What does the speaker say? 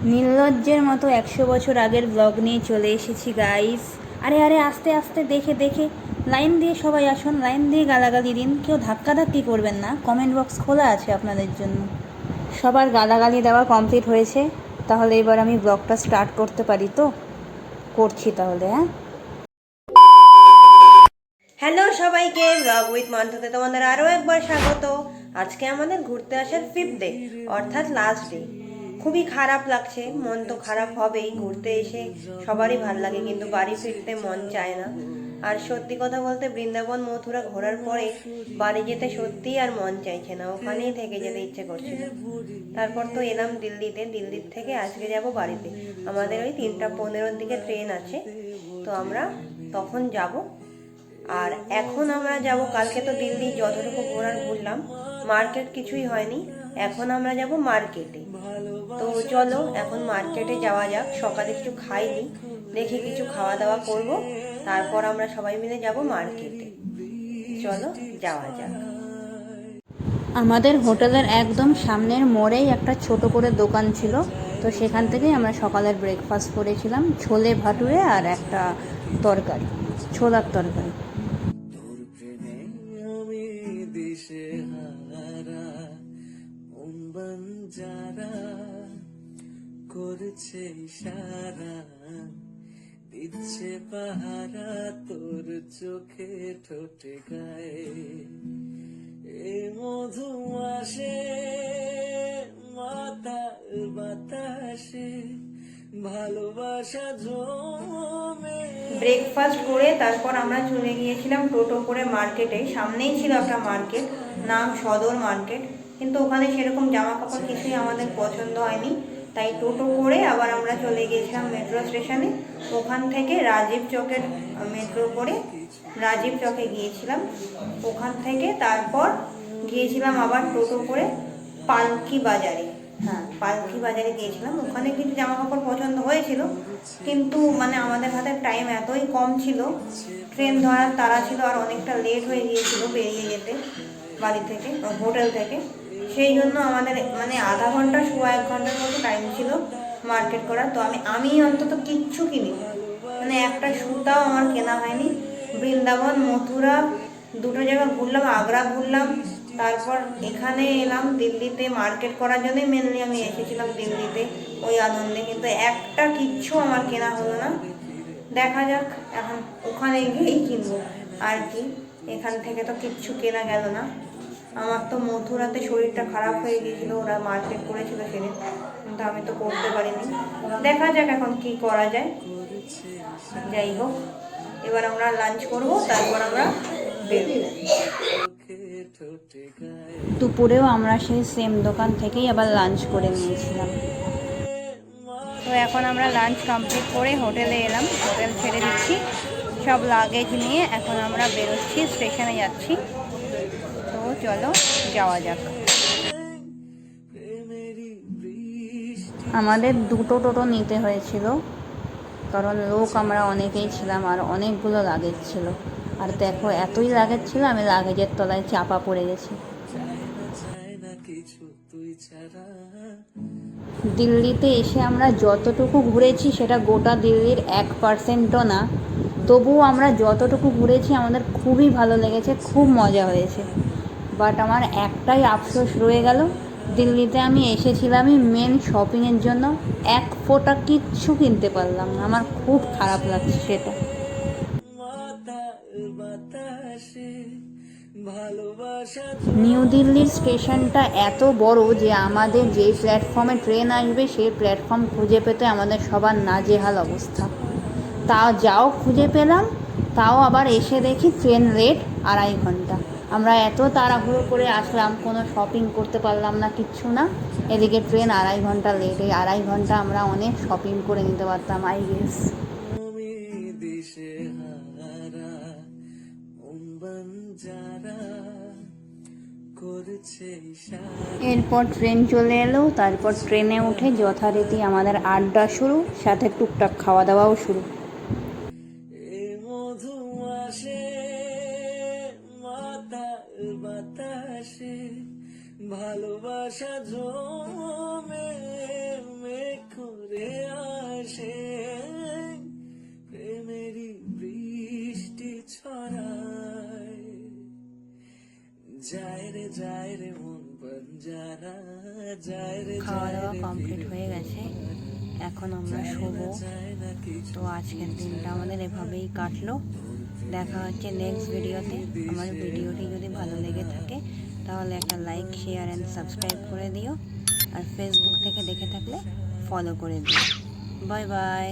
নির্লজ্জের মতো 100 বছর আগের ব্লগ নিয়ে চলে এসেছি গাইস। আরে আরে আস্তে আস্তে দেখে দেখে লাইন দিয়ে সবাই আসুন, লাইন দিয়ে গালাগালি দিন, কেউ ধাক্কাধাক্কি করবেন না, কমেন্ট বক্স খোলা আছে আপনাদের জন্য। সবার গালাগালি দেওয়া কমপ্লিট হয়েছে, তাহলে এবার আমি ব্লগটা স্টার্ট করতে পারি তো? করছি তাহলে, হ্যাঁ। হ্যালো সবাইকে, ব্লগ উইথ মান্থতে তোমাদের আরও একবার স্বাগত। আজকে আমাদের ঘুরতে আসার 5th ডে, অর্থাৎ লাস্ট ডে। খুবই খারাপ লাগছে, মন তো খারাপ হবেই। ঘুরতে এসে সবারই ভাল লাগে, কিন্তু বাড়ি ফিরতে মন চায় না। আর সত্যি কথা বলতে বৃন্দাবন মথুরা ঘোরার পরে বাড়ি যেতে সত্যিই আর মন চাইছে না, ওখানেই থেকে যেতে ইচ্ছে করছিল। তারপর তো এলাম দিল্লিতে, দিল্লির থেকে আজকে যাব বাড়িতে। আমাদের ওই 3:15-র দিকে ট্রেন আছে, তো আমরা তখন যাব। আর এখন আমরা যাব, কালকে তো দিল্লি যতটুকু ঘোরার ঘুরলাম, মার্কেট কিছুই হয়নি। এখন আমরা যাব মার্কেটে। তো চলো এখন মার্কেটে যাওয়া যাক। সকালে কিছু খাইনি, দেখি কিছু খাওয়া দাওয়া করব, তারপর আমরা সবাই মিলে যাব মার্কেটে। চলো যাওয়া যাক। আমাদের হোটেলের একদম সামনের মোড়েই একটা ছোট করে দোকান ছিল, তো সেখান থেকেই আমরা সকালের ব্রেকফাস্ট করেছিলাম, ছোলে ভাটুরে আর একটা তরকারি, ছোলার তরকারি। করছে ইশারা, দিচ্ছে পাহারা তোর চোখে ঠোঁটে গায়ে। এই মধু আসে মাতাল বাতাসে, ভালোবাসা জমে। ব্রেকফাস্ট করে তারপর আমরা চলে গিয়েছিলাম টোটো করে মার্কেটে। সামনেই ছিল একটা মার্কেট, নাম সদর মার্কেট, কিন্তু ওখানে সেরকম জামা কাপড় কিছুই আমাদের পছন্দ হয়নি। তাই টোটো করে আবার আমরা চলে গিয়েছিলাম মেট্রো স্টেশনে। ওখান থেকে রাজীব চকের মেট্রো করে রাজীব চকে গিয়েছিলাম। ওখান থেকে তারপর গিয়েছিলাম আবার টোটো করে পালকি বাজারে। হ্যাঁ, পালকি বাজারে গিয়েছিলাম। ওখানে কিছু জামা কাপড় পছন্দ হয়েছিল, কিন্তু মানে আমাদের হাতে টাইম এতই কম ছিল, ট্রেন ধরার তাড়া ছিল, আর অনেকটা লেট হয়ে গিয়েছিল বেরিয়ে যেতে বাড়ি থেকে, হোটেল থেকে। সেই জন্য আমাদের মানে আধা ঘন্টা সোয়া 1 ঘন্টার মতো টাইম ছিল মার্কেট করার। তো আমি অন্তত কিচ্ছু কিনি, মানে একটা সুতাও আমার কেনা হয়নি। বৃন্দাবন মথুরা দুটো জায়গা ঘুরলাম, আগ্রা ঘুরলাম, তারপর এখানে এলাম দিল্লিতে মার্কেট করার জন্যই মেনলি আমি এসেছিলাম দিল্লিতে, ওই আনন্দে। কিন্তু একটা কিচ্ছু আমার কেনা হলো না। দেখা যাক এখন ওখানে গিয়েই কিনবো আর কি। এখান থেকে তো কিচ্ছু কেনা গেল না। আমার তো মথুরাতে শরীরটা খারাপ হয়ে গিয়েছিল, ওরা মার্কেট করেছিল সেদিন, কিন্তু আমি তো করতে পারিনি। দেখা যাক এখন কি করা যায়। যাই হোক, এবার আমরা লাঞ্চ করব, তারপর আমরা বেরোবো। দুপুরেও আমরা সেই সেম দোকান থেকেই আবার লাঞ্চ করে নিয়েছিলাম। তো এখন আমরা লাঞ্চ কমপ্লিট করে হোটেলে এলাম, হোটেল ছেড়ে দিচ্ছি, সব লাগেজ নিয়ে এখন আমরা বেরোচ্ছি, স্টেশনে যাচ্ছি। তো চলো যাওয়া যাক। আমাদের দুটো টোটো নিতে হয়েছিল, কারণ লোক আমরা অনেকেই ছিলাম আর অনেকগুলো লাগেজ ছিল। আর দেখো এতই লাগেজ ছিল, আমি লাগেজের তলায় চাপা পড়ে গেছি। দিল্লিতে এসে আমরা যতটুকু ঘুরেছি সেটা গোটা দিল্লির 1%ও না, তবুও আমরা যতটুকু ঘুরেছি আমাদের খুবই ভালো লেগেছে, খুব মজা হয়েছে। বাট আমার একটাই আফসোস রয়ে গেল, দিল্লিতে আমি এসেছিলামই মেন শপিংয়ের জন্য, এক ফোঁটা কিচ্ছু কিনতে পারলাম না, আমার খুব খারাপ লাগছে সেটা। নিউ দিল্লির স্টেশনটা এত বড় যে আমাদের যেই প্ল্যাটফর্মে ট্রেন আসবে সেই প্ল্যাটফর্ম খুঁজে পেতে আমাদের সবার নাজেহাল অবস্থা। তা যাও খুঁজে পেলাম, তাও আবার এসে দেখি ট্রেন লেট 2.5 ঘন্টা। আমরা এত তাড়াহুড়ো করে আসলাম, কোনো শপিং করতে পারলাম না, কিচ্ছু না। এদিকে ট্রেন 2.5 ঘন্টা লেট। এই 2.5 ঘন্টা আমরা অনেক শপিং করে নিতে পারতাম, আই গেস। এরপর ট্রেন চলে এলো, তারপর ট্রেনে উঠে যথারীতি আমাদের আড্ডা শুরু, সাথে টুকটাক খাওয়া দাওয়াও শুরু। ভালোবাসা জমে মেঘ যায় রে মন বঞ্জারা, যায় রে খাওয়া দাওয়া কমপ্লিট হয়ে গেছে, এখন আমরা শোবো। তো আজকের দিনটা আমাদের এভাবেই কাটলো। দেখা হচ্ছে নেক্সট ভিডিওতে। আমার ভিডিওটি যদি ভালো লেগে থাকে তাহলে একটা লাইক, শেয়ার অ্যান্ড সাবস্ক্রাইব করে দিও। আর ফেসবুক থেকে দেখে থাকলে ফলো করে দিও। Bye bye.